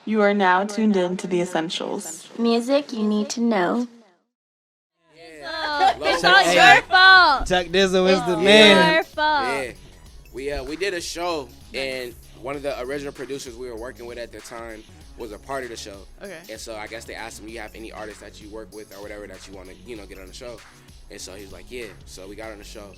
You are now tuned in to The Essentials. Music you need to know. It's all your fault. Chuck Dizzle is the It's man. your fault. Yeah, we did a show, and one of the original producers we were working with at the time was a part of the show. Okay. And so I guess they asked him, "You have any artists that you work with or whatever that you want to, get on the show?" And so he was like, "Yeah." So we got on the show,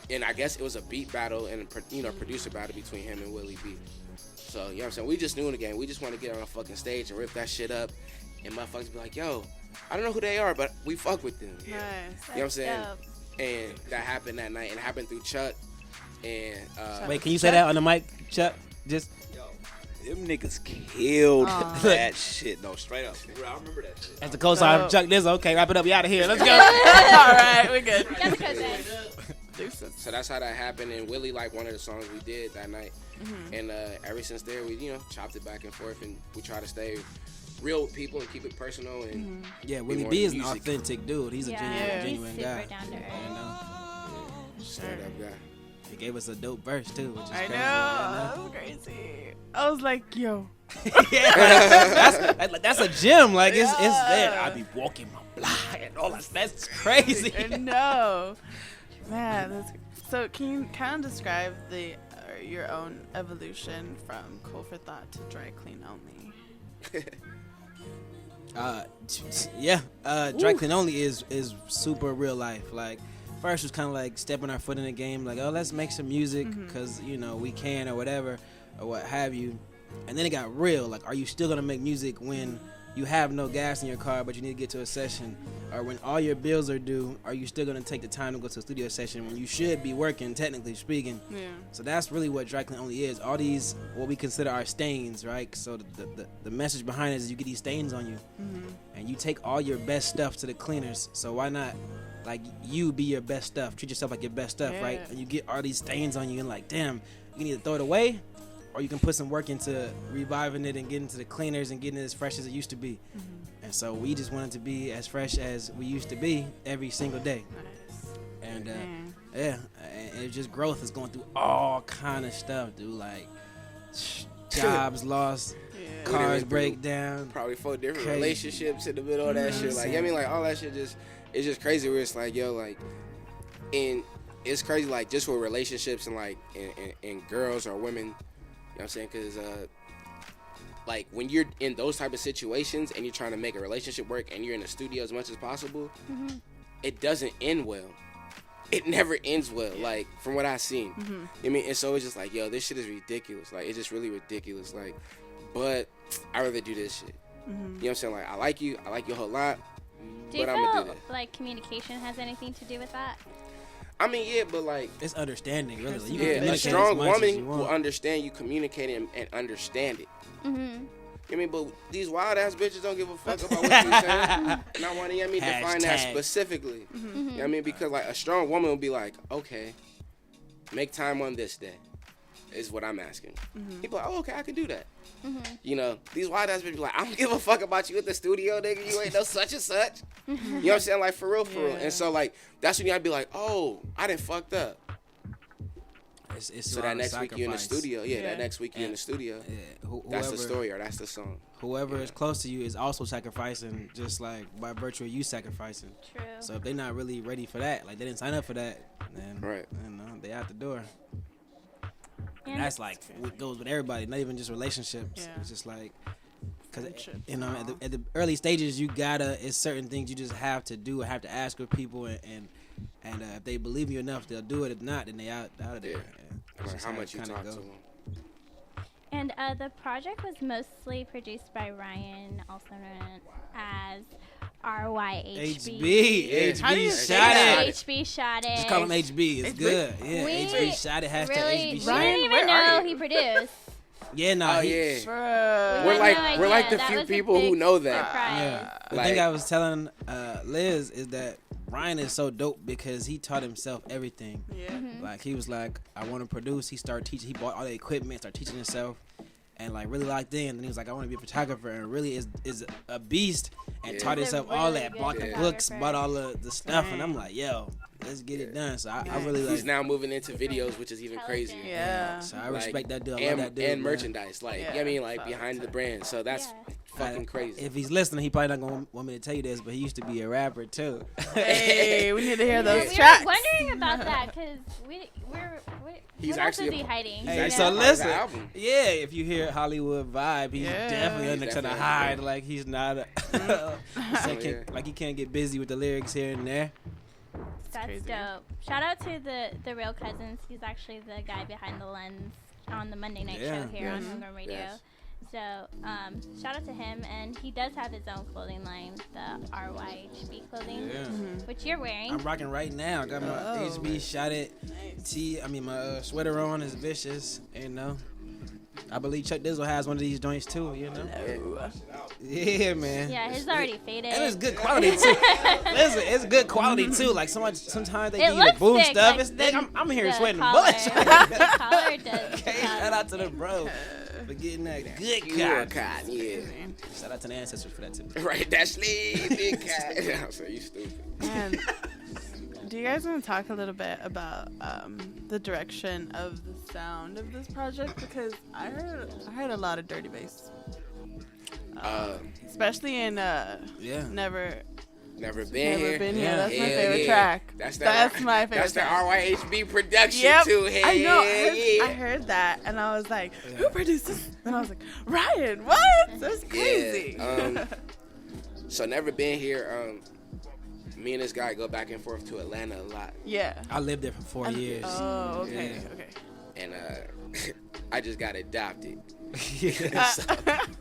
and I guess it was a beat battle and producer battle between him and Willie B. So you know what I'm saying? We just new in the game. We just want to get on a fucking stage and rip that shit up, and motherfuckers be like, "Yo, I don't know who they are, but we fuck with them." Nice. You know what I'm saying? And that happened that night, and it happened through Chuck. And Wait, can you say that on the mic, Chuck? Just them niggas killed that shit. No, straight up. I remember that shit. as the co-sign of Chuck Dizzle. Okay, wrap it up. We out of here. Let's go. All right, we good. so that's how that happened. And Willie liked one of the songs we did that night. And ever since there, we chopped it back and forth, and we try to stay real with people and keep it personal. And Yeah, be Willie more B is an music. authentic dude. He's a genuine he's guy. super down to earth. You know? Straight up guy. He gave us a dope verse too, which is I crazy. know. That was crazy. I was like, yo. That's a gem. Like it's there. I be walking my block and all that. That's crazy. I know. Man, so can you kind of describe your own evolution from Cool for Thought to Dry Clean Only? Dry Clean Only is super real life. Like first was kind of like stepping our foot in the game, like, oh, let's make some music because we can or whatever or what have you. And then it got real. Like, are you still gonna make music when you have no gas in your car but you need to get to a session, or when all your bills are due? Are you still gonna take the time to go to a studio session when you should be working, technically speaking? Yeah. So that's really what Dry Clean Only is. All these, what we consider our stains, right? So the message behind it is you get these stains on you, and you take all your best stuff to the cleaners. So why not, like, you be your best stuff? Treat yourself like your best stuff, right? And you get all these stains on you, and like, damn, you need to throw it away, or you can put some work into reviving it and getting to the cleaners and getting it as fresh as it used to be. And so we just wanted to be as fresh as we used to be every single day. Nice. And and it's just growth is going through all kind of stuff, dude. Like jobs lost, cars break down, Probably 4 different Crazy. relationships in the middle of that shit. Like, I mean, like, all that shit it's just crazy where it's like, yo, like, and it's crazy, like, just with relationships and, like, and girls or women, you know what I'm saying? Because, like, when you're in those type of situations and you're trying to make a relationship work and you're in the studio as much as possible, it doesn't end well. It never ends well, like, from what I've seen. You know what I mean? And so it's just like, yo, this shit is ridiculous. Like, it's just really ridiculous. Like, but I'd rather do this shit. You know what I'm saying? Like, I like you a whole lot, Do you but I'm going to do feel this. like communication has anything to do with that? I mean, yeah, but, like, it's understanding, really. Like, you can yeah, a communicate strong as much as you woman want. will understand you communicating and understand it. I mean, but these wild ass bitches don't give a fuck about what you're saying. And I want to, define that Hashtag. specifically. You know what I mean? Because, like, a strong woman will be like, okay, make time on this day, is what I'm asking. People like, oh, okay, I can do that. You know, these wild ass bitches be like, I don't give a fuck about you at the studio, nigga. You ain't no such and such. You know what I'm saying? Like, for real, for real. And so, like, that's when you gotta be like, oh, I done fucked up. It's So that next week you in the studio. Yeah, that next week you in the studio. Yeah, That's the story or that's the song. Whoever is close to you is also sacrificing, just like by virtue of you sacrificing. True. So if they're not really ready for that, like they didn't sign up for that, then Right. they out the door. And That's like what goes with everybody, not even just relationships. Yeah. It's just like, because Friendships at the early stages, it's certain things you just have to do, have to ask of people, and if they believe you enough, they'll do it. If not, then they out of there. Yeah. That's Like, just how it much you kinda talk go. to them. And the project was mostly produced by Ryan, also known as RYHB. How do you HB say shot that? it. HB shot it. Just call him HB. It's HB? good. Yeah, We HB shot it. Hashtag really, HB we shot Ryan, it. didn't where even are know you? he produced. Yeah, no. Oh, he- yeah. Bruh. We're had like no we're like idea. the That few was a people who big know that. surprise. Yeah. The Like- thing I was telling Liz is that Ryan is so dope because he taught himself everything. Yeah. Like, he was like, I want to produce. He started teaching. He bought all the equipment, started teaching himself, and like really locked in. And he was like, I want to be a photographer, and really is a beast and Yeah. taught He's a himself all really that. good Bought the Yeah. books, photographer. bought all the stuff, and I'm like, yo, let's get it done. So I really like. He's now moving into videos, which is even crazier. Yeah. So I respect that dude. I love And, that dude. and man. merchandise, like, you know what I mean, like behind the brand. So that's fucking crazy. If he's listening, he probably not gonna want me to tell you this, but he used to be a rapper too. Hey, we need to hear those We tracks. were wondering about that because we're He's what actually else is he a- hiding? Hey, you so know? listen, album. yeah, if you hear Hollywood vibe, he's Yeah. definitely He's under trying to definitely hide, under. like he's not a, like he can't get busy with the lyrics here and there. That's crazy. dope. Shout out to the Real Cousins. He's actually the guy behind the lens on the Monday night Yeah. show here on Homegrown Radio. Yes. So shout out to him, and he does have his own clothing line, the RYHB clothing, Yeah. which you're wearing. I'm rocking right now. I got my HB shotted tee. I mean, my sweater on is vicious. You know, I believe Chuck Dizzle has one of these joints too. You know, yeah, man. Yeah, his already faded. And it's good quality too. Listen, it's good quality too. Like sometimes they It give you the looks boom thick, stuff. like It's thick. I'm here the sweating collar. bullets. The collar does. Okay, shout out to the bro for getting that good Pure cotton. cotton, yeah. Shout out to the ancestors for that too. Right, that's big cat. So you stupid. And do you guys want to talk a little bit about the direction of the sound of this project? Because I heard a lot of dirty bass, especially in Yeah. Never been here. Been Here. Yeah. That's my Hell favorite yeah. track. That's my favorite. That's the track. RYHB production Yep. too. Hey, I know. yeah. I heard that, and I was like, "Who produced this?" And I was like, "Ryan, what? That's crazy." Yeah. So never been here. Me and this guy go back and forth to Atlanta a lot, yeah. I lived there for 4 years. Oh, okay, Yeah. okay. and I just got adopted. Yeah. So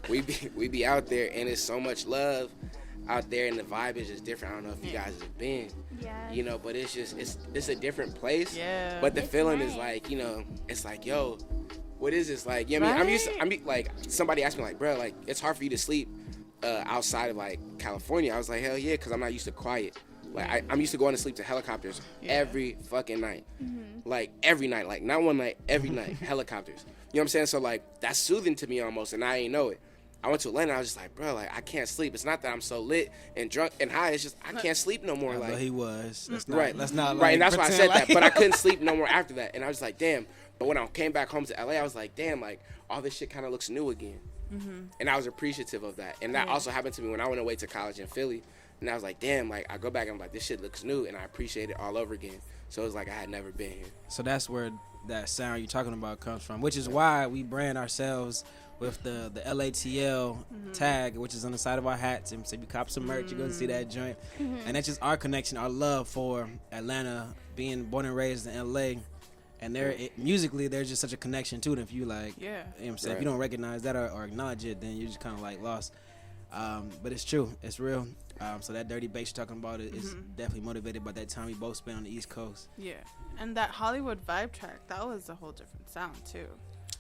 we be out there, and it's so much love out there, and the vibe is just different. I don't know if you guys have been, Yeah. you know, but it's just it's a different place. Yeah. But the It's feeling is nice. like, you know, it's like, yo, what is this like? You know what I mean? Like somebody asked me like, bro, like it's hard for you to sleep outside of like California. I was like, hell yeah, because I'm not used to quiet. Like I'm used to going to sleep to helicopters every fucking night. Like every night, like not one night, every night, helicopters. You know what I'm saying? So like that's soothing to me almost, and I ain't know it. I went to Atlanta. I was just like, bro, like I can't sleep. It's not that I'm so lit and drunk and high. It's just I can't sleep no more. Although Like he was. Let's not, right, Let's not. right, Like, and that's why I pretend said like that. But I couldn't sleep no more after that, and I was like, damn. But when I came back home to LA, I was like, damn, like all this shit kind of looks new again. And I was appreciative of that. And that also happened to me when I went away to college in Philly. And I was like, damn, like I go back and I'm like, this shit looks new, and I appreciate it all over again. So it was like I had never been here. So that's where that sound you're talking about comes from, which is why we brand ourselves with the LATL tag, which is on the side of our hats. And so if you cop some merch, you're going to see that joint. And that's just our connection, our love for Atlanta, being born and raised in LA. And musically, there's just such a connection to it. If you like, Yeah. you know what I'm saying? Right. If you don't recognize that or acknowledge it, then you're just kind of like lost. But it's true. It's real. So that dirty bass you're talking about is definitely motivated by that time we both spent on the East Coast. Yeah. And that Hollywood vibe track, that was a whole different sound too.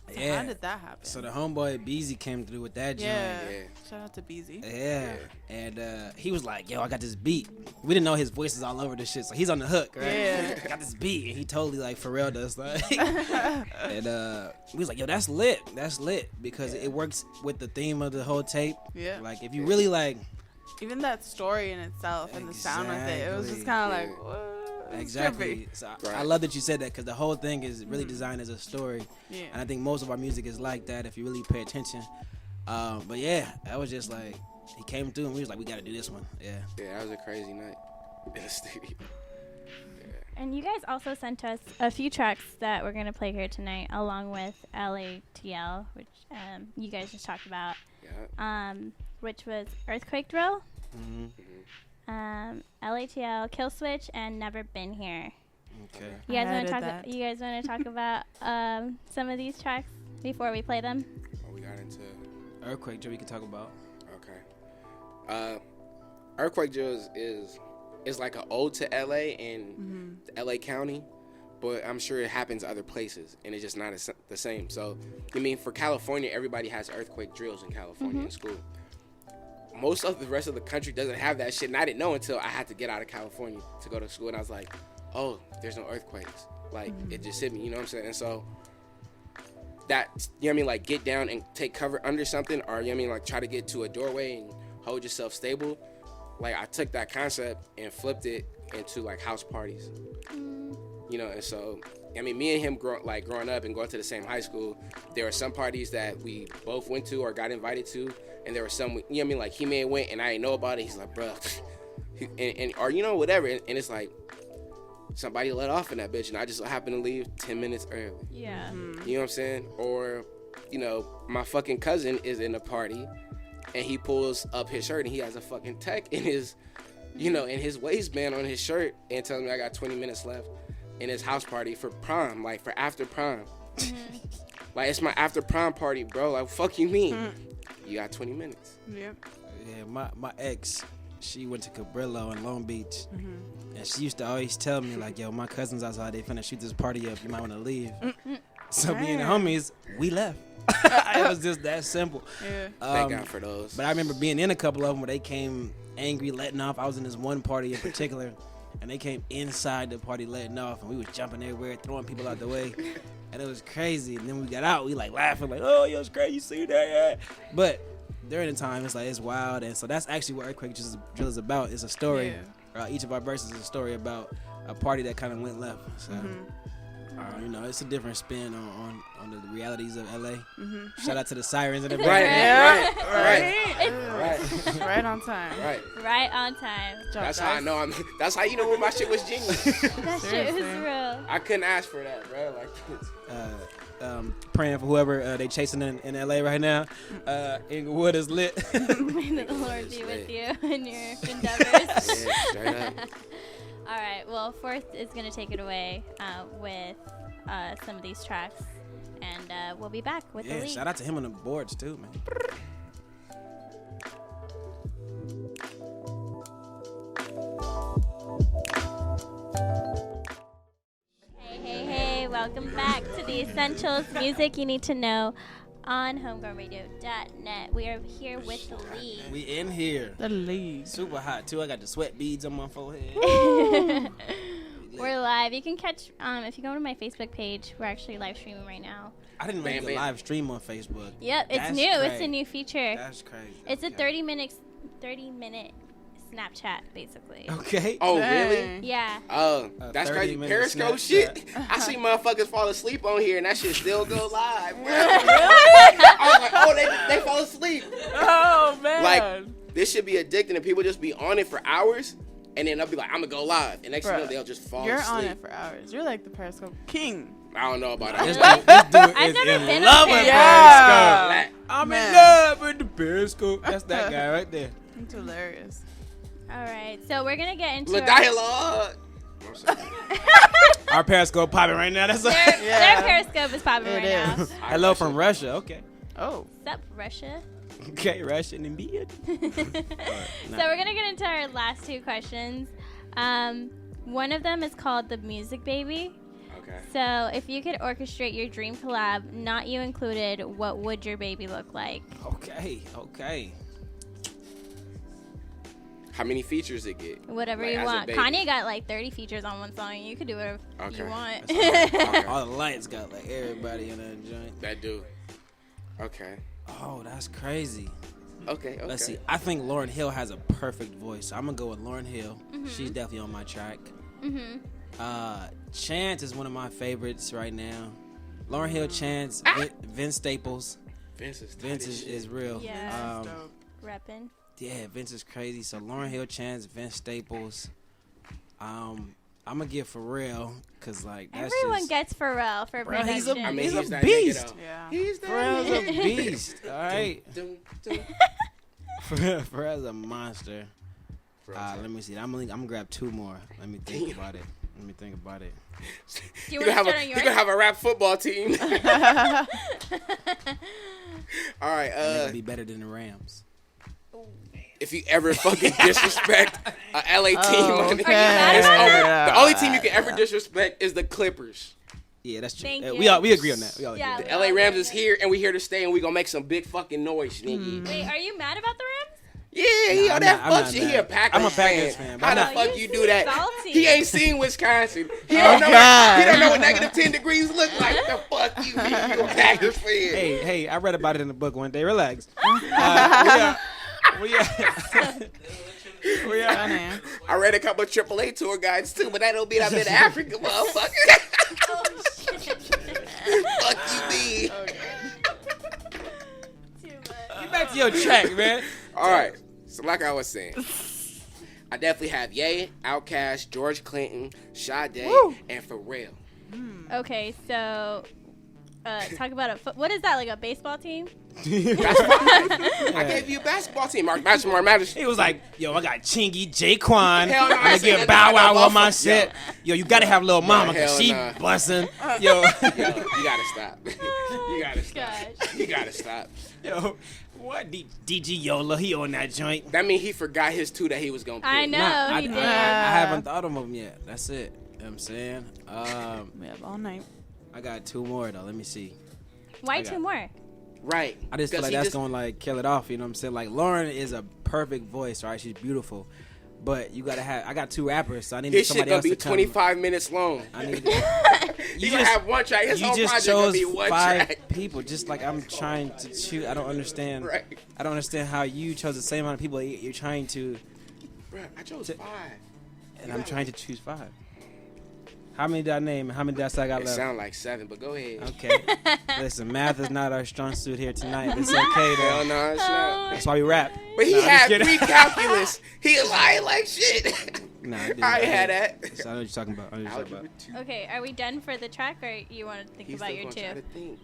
So Yeah. how did that happen? So the homeboy Beezy came through with that joint. yeah. Yeah. Shout out to Beezy. Yeah. And he was like, yo, I got this beat. We didn't know his voice is all over this shit. So he's on the hook, right? Yeah. I got this beat. And he totally like Pharrell does. Like, and we was like, yo, that's lit. That's lit. Because it works with the theme of the whole tape. Yeah. Like if you really like Even that story in itself and the sound with it, it was just Exactly. kind of Yeah. like, what? It's exactly. trippy. So Right. I love that you said that because the whole thing is really designed as a story. Yeah. And I think most of our music is like that if you really pay attention. But yeah, that was just like, he came through and we was like, we got to do this one. Yeah. Yeah, that was a crazy night in the studio. And you guys also sent us a few tracks that we're going to play here tonight, along with LATL, which you guys just talked about, Yeah. which was Earthquake Drill, Mm-hmm. LATL, Kill Switch, and Never Been Here. Okay. You guys I want to added talk? that. You guys want to talk about some of these tracks before we play them? Oh, we got into Earthquake Drill we can talk about. okay. Earthquake Drill is like an ode to LA and the LA County, but I'm sure it happens other places and it's just not the same. So, I mean, for California, everybody has earthquake drills in California in school. Most of the rest of the country doesn't have that shit, and I didn't know until I had to get out of California to go to school, and I was like, oh, there's no earthquakes. Like, it just hit me, you know what I'm saying? And so, that, you know what I mean, like, get down and take cover under something, or, you know what I mean, like, try to get to a doorway and hold yourself stable. Like, I took that concept and flipped it into like house parties. You know, and so I mean, me and him growing up and going to the same high school, there were some parties that we both went to or got invited to, and there were some, you know what I mean, like he may have went and I didn't know about it. He's like, bro, and or you know whatever, and it's like somebody let off in that bitch, and I just happened to leave 10 minutes early. Yeah. You know what I'm saying? Or, you know, my fucking cousin is in a party, and he pulls up his shirt, and he has a fucking tech in his, you know, in his waistband on his shirt, and tells me I got 20 minutes left in his house party for prom, like for after prom. Like, it's my after prom party, bro. Like, fuck you mean? You got 20 minutes. Yep. Yeah, my ex, she went to Cabrillo in Long Beach, and she used to always tell me, like, yo, my cousins outside, they finna shoot this party up, you might want to leave. So me and the homies, we left. It was just that simple. Yeah. Thank God for those. But I remember being in a couple of them where they came angry, letting off. I was in this one party in particular, and they came inside the party letting off, and we was jumping everywhere, throwing people out the way, and it was crazy. And then we got out, we like laughing, like, oh, yo, it's crazy, you see that? Yeah. But during the time, it's like, it's wild. And so that's actually what Earthquake Drill is about. It's a story. Yeah. Each of our verses is a story about a party that kind of went left. So, you know, it's a different spin on the realities of LA. Shout out to the sirens and the Right, Right on time. right. Right on time. That's how I know that's how you know when my shit was genuine. That shit was Seriously. real. I couldn't ask for that, bro. Like, praying for whoever they chasing in LA right now. Inglewood is lit. May the Lord be with you in your endeavors. yeah, straight up. All right. Well, Forth is going to take it away with some of these tracks, and we'll be back with the Yeah, lead. shout out to him on the boards too, man. Hey, welcome back to the Essentials Music You Need to Know on homegrownradio.net. We are here with the lead. We in here. The lead. Super hot too. I got the sweat beads on my forehead. We're live. You can catch, if you go to my Facebook page, we're actually live streaming right now. I didn't make a Man. live stream on Facebook. Yep, it's That's new. It's crazy. a new feature. That's crazy. It's a Okay. 30-minute Snapchat, basically. Okay. Oh, really? Dang. Yeah. Oh, A that's crazy. 30-minute Periscope Snapchat. shit. I see motherfuckers fall asleep on here, and that shit still go live. Bro. I was like, oh, they fall asleep. Oh, man. Like, this should be addicting, and people just be on it for hours, and then they'll be like, I'm gonna go live, and next thing you know, Bruh, they'll just fall You're asleep. on it for hours. You're like the Periscope king. I don't know about This that. dude I've is never in been love on with Yeah. Periscope. I'm in Man. love with the Periscope. That's that guy right there. It's hilarious. All right. So we're going to get into The our- dialogue. Our Periscope popping right now. That's their Yeah. Periscope is popping It right now. is. hello from Russia. Okay. Oh. What's up, Russia? Okay, Russian and beard. So we're going to get into our last two questions. One of them is called The Music Baby. Okay. So if you could orchestrate your dream collab, not you included, what would your baby look like? Okay. How many features it get? Whatever Like, you as a want. baby. Kanye got like 30 features on one song. You could do whatever Okay. you want. Okay. All the lights got like everybody in that joint. That do. Okay. Oh, that's crazy. Okay. Let's see. I think Lauryn Hill has a perfect voice. I'm gonna go with Lauryn Hill. She's definitely on my track. Chance is one of my favorites right now. Lauryn Hill, Chance, Vince Staples. Vince Is real. Yeah. Dope. Reppin'. Yeah, Vince is crazy. So Lauryn Hill, Chance, Vince Staples. I'm gonna get Pharrell because like that's Everyone just, gets Pharrell for Bro, he's a- production. I mean, He's he's a that beast. nigga, though. Yeah. He's that Pharrell's nigga. a beast. All right, Dum, dum. Pharrell's a monster. Let me see. I'm gonna grab two more. Let me think about it. Do you He want gonna to have start on he yours? gonna have a rap football team. All right. It'll be better than the Rams. If you ever fucking disrespect a LA team, Oh, on it, mad it's about over. that? The only team you can ever disrespect is the Clippers. Yeah, that's true. Thank We you. we agree on that. We all Yeah. agree. The LA Rams is here, and we here to stay, and we gonna make some big fucking noise, nigga. Wait, are you mad about the Rams? Yeah, he Nah, on I'm that not- I'm fuck not shit. He mad. a Packers I'm a Packers fan, but How I'm the not- fuck You you do seem that? salty. He ain't seen Wisconsin. He Oh, don't know. God. He don't know what negative 10 degrees look like. The fuck you mean? You a Packers fan? Hey, I read about it in the book one day. Relax. We are Funny. I read a couple of AAA tour guides too, but that don't mean I've been to Africa, motherfucker. Fuck you, B. Get back to your track, man. All right. So like I was saying, I definitely have Ye, Outkast, George Clinton, Sade, and Pharrell. Okay, so talk about what is that, like a baseball team? That's fine. I gave you a basketball team. Mark Madison. He was like, yo, I got Chingy, Jaquan. Hell no, I I'm said gonna that get Bow Wow about on my Buffalo. shit. Yo, you gotta have Lil Mama, cause hell she nah. bussin'. Yo, Yo, you gotta stop. You gotta stop. Gosh. You gotta stop. yo, what? DG Yola, he on that joint. That means he forgot his two that he was gonna pick. I know Nah, he did. I haven't thought of them yet. That's it. You know what I'm saying? We have all night. I got two more though. Let me see. Why I got- two more? Right. I just feel 'Cause like he that's just- gonna like kill it off. You know what I'm saying? Like Lauren is a perfect voice, right? She's beautiful, but you gotta have. I got two rappers, so I need His shit somebody gonna else be to come. 25 minutes long. I need. You gonna have one track. His You whole just project chose gonna be one 5 track. people, just like I'm trying to choose. I don't understand. Right. I don't understand how you chose the same amount of people you're trying to, Bruh, I chose To- 5. and I'm trying to choose 5. How many did I name? How many did I say I got It left? sound like 7, but go ahead. Okay. Listen, math is not our strong suit here tonight. It's okay Hell though. no, it's not. That's why we rap. But he Nah, I'm just had kidding. pre-calculus. He lying like shit. Nah, I didn't. I ain't had that. I know what you're talking about. I know what you're talking Algebra about. 2. Okay, are we done for the track, or you want to think He's about still your gonna try two? to think.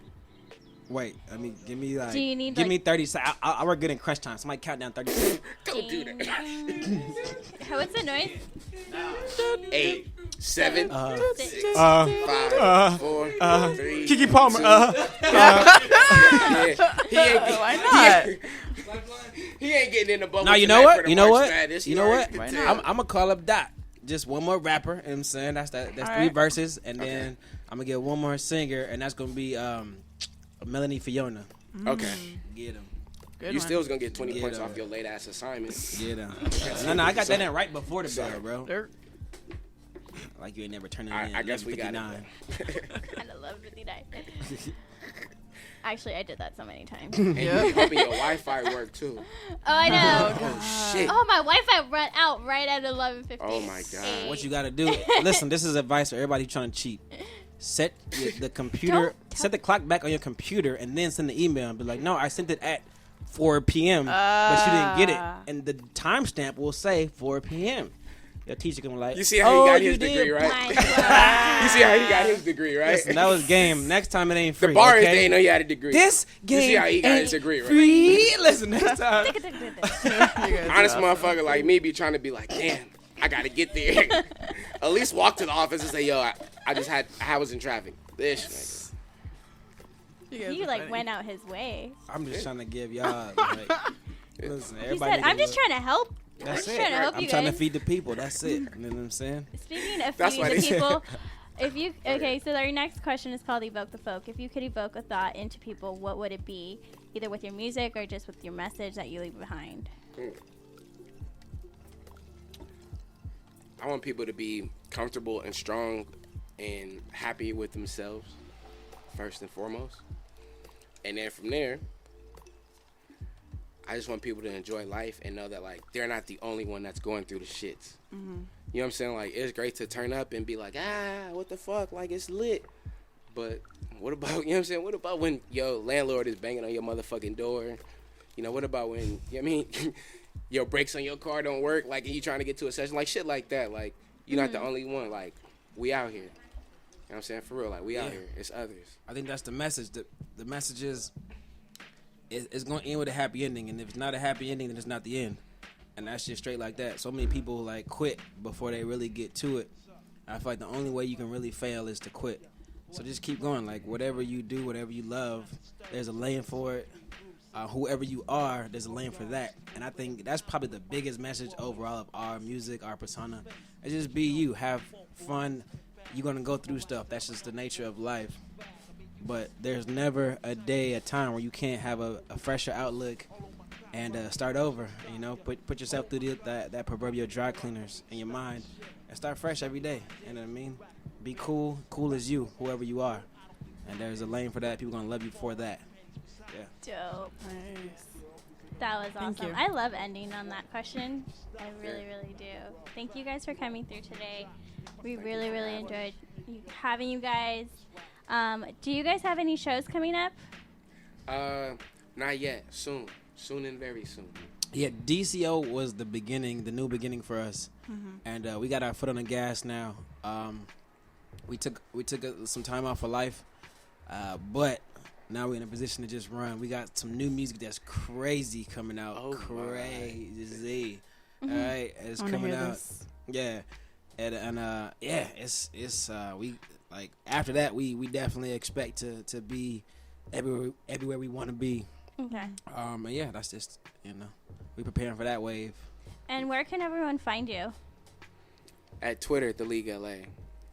Wait, I mean, give me like. Do you need, give like- me 30 seconds. I work good in crunch time. Somebody count down 30 seconds. Don't do that. What's the noise? 8, 7, Six. 6, 5, 4, 3. Kiki Palmer. 2. Yeah. He ain't get- Why not? He ain't getting in the bubble. Now you know tonight for what? the You know March what? Madness. You know what? already Why can not? tell. I'm gonna call up Dot. Just one more rapper. You know what I'm saying? That's 3 right. verses, and then I'm gonna get one more singer, and that's gonna be Melanie Fiona. Okay. Get him. Good You one. still was gonna get 20 Yeah, points though. off your late ass assignment. Get him. No, I got that in right before the bell, bro. Dirt. Like you ain't never turning I- in. I guess we got it. 11:59. Kind of love 59. Actually, I did that so many times. And you hoping your Wi-Fi work too. Oh, I know. Oh shit. Oh, my Wi-Fi run out right at 11:50. Oh, my God. What you gotta do? Listen, this is advice for everybody trying to cheat. Set the computer, set the clock back on your computer, and then send the email and be like, "No, I sent it at 4 p.m., but you didn't get it." And the timestamp will say 4 p.m. Your teacher can be like, You see how he got you his did? degree, right? My God. You see how he got his degree, right? Listen, that was game. Next time it ain't free. the bar is okay? they didn't know he had a degree. This You game see how he got ain't his degree, right? free. Listen, next time. Honest motherfucker like me be trying to be like, damn, I gotta get there. At least walk to the office and say, yo, I was in traffic. This You guys He are like funny. went out his way. I'm just trying to give y'all. Like, listen, He everybody. said, need "I'm to just look. trying to help. That's I'm it. trying to help I'm you trying to guys." feed the people. That's it. You know what I'm saying? Speaking of That's feeding what the he said. people, if you so our next question is called Evoke the Folk. If you could evoke a thought into people, what would it be? Either with your music or just with your message that you leave behind. I want people to be comfortable and strong and happy with themselves, first and foremost. And then from there, I just want people to enjoy life and know that, like, they're not the only one that's going through the shits. You know what I'm saying? Like, it's great to turn up and be like, what the fuck? Like, it's lit. But what about, you know what I'm saying? What about when your landlord is banging on your motherfucking door? You know, what about when, you know what I mean? Your brakes on your car don't work, like, and you trying to get to a session, like, shit like that. Like, you're not the only one. Like, we out here. You know what I'm saying? For real, like, we out here. It's others. I think that's the message. The message is it's going to end with a happy ending, and if it's not a happy ending, then it's not the end. And that's just straight like that. So many people like quit before they really get to it. I feel like the only way you can really fail is to quit. So just keep going. Like, whatever you do, whatever you love, there's a lane for it. Whoever you are, there's a lane for that. And I think that's probably the biggest message overall of our music, our persona. It's just be you. Have fun. You're going to go through stuff. That's just the nature of life. But there's never a day, a time where you can't have a fresher outlook and start over. You know, put yourself through that proverbial dry cleaners in your mind and start fresh every day. You know what I mean? Be cool. Cool as you, whoever you are. And there's a lane for that. People going to love you for that. Yeah. Dope. Nice. That was Thank awesome. you. I love ending on that question. I really, really do. Thank you guys for coming through today. We really, really enjoyed having you guys. Do you guys have any shows coming up? Not yet. Soon and very soon. Yeah, DCO was the beginning, the new beginning for us, and we got our foot on the gas now. We took some time off of life, but now we're in a position to just run. We got some new music that's crazy coming out. Oh, crazy. All right, it's I wanna coming hear out. this. Yeah, and yeah, it's we like after that we definitely expect to be everywhere we want to be. Okay. And yeah, that's just we preparing for that wave. And where can everyone find you? At Twitter, The League LA.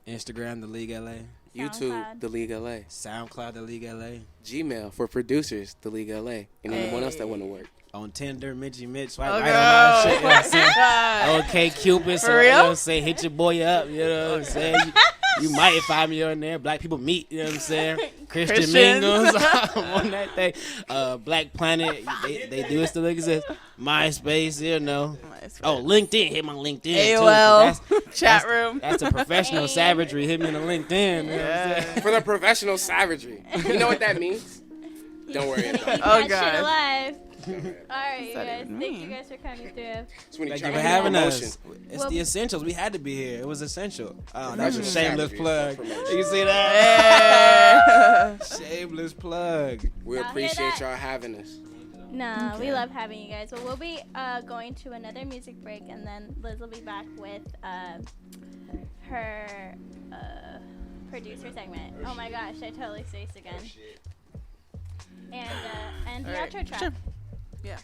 Instagram, The League LA. YouTube, SoundCloud. The League LA. SoundCloud, The League LA. Gmail for producers, The League LA. And anyone else that want to work. On Tinder, Mitchy Mitch. Oh, Right, girl. on our shit. You know what I'm saying? God. Okay, Cupid. So, For real? You know what I'm saying? Hit your boy up. You know what I'm saying? You might find me on there. Black People Meet. You know what I'm saying? Christian Christians. Mingles. I'm on that thing. Black Planet. They do still exist. MySpace. You know. Oh, LinkedIn. Hit my LinkedIn. too, 'cause AOL. Chat room. That's a professional savagery. Hit me on the LinkedIn. You know what I'm saying? For the professional savagery. You know what that means? Don't worry about it. Oh, That God. shit alive. All right, you that guys. even Thank you mean? guys for coming through. It's when you Thank try you to for get having promotion. us. It's Well- the essentials. We had to be here. It was essential. Oh, that's a Professional shameless savagery. plug. Promotion. You see that? Yeah. Shameless plug. We Y'all hear appreciate that? y'all having us. No, we love having you guys. Well, we'll be going to another music break, and then Liz will be back with her producer segment. Oh my gosh, I totally spaced again. And the All right. outro track. Sure. Yeah.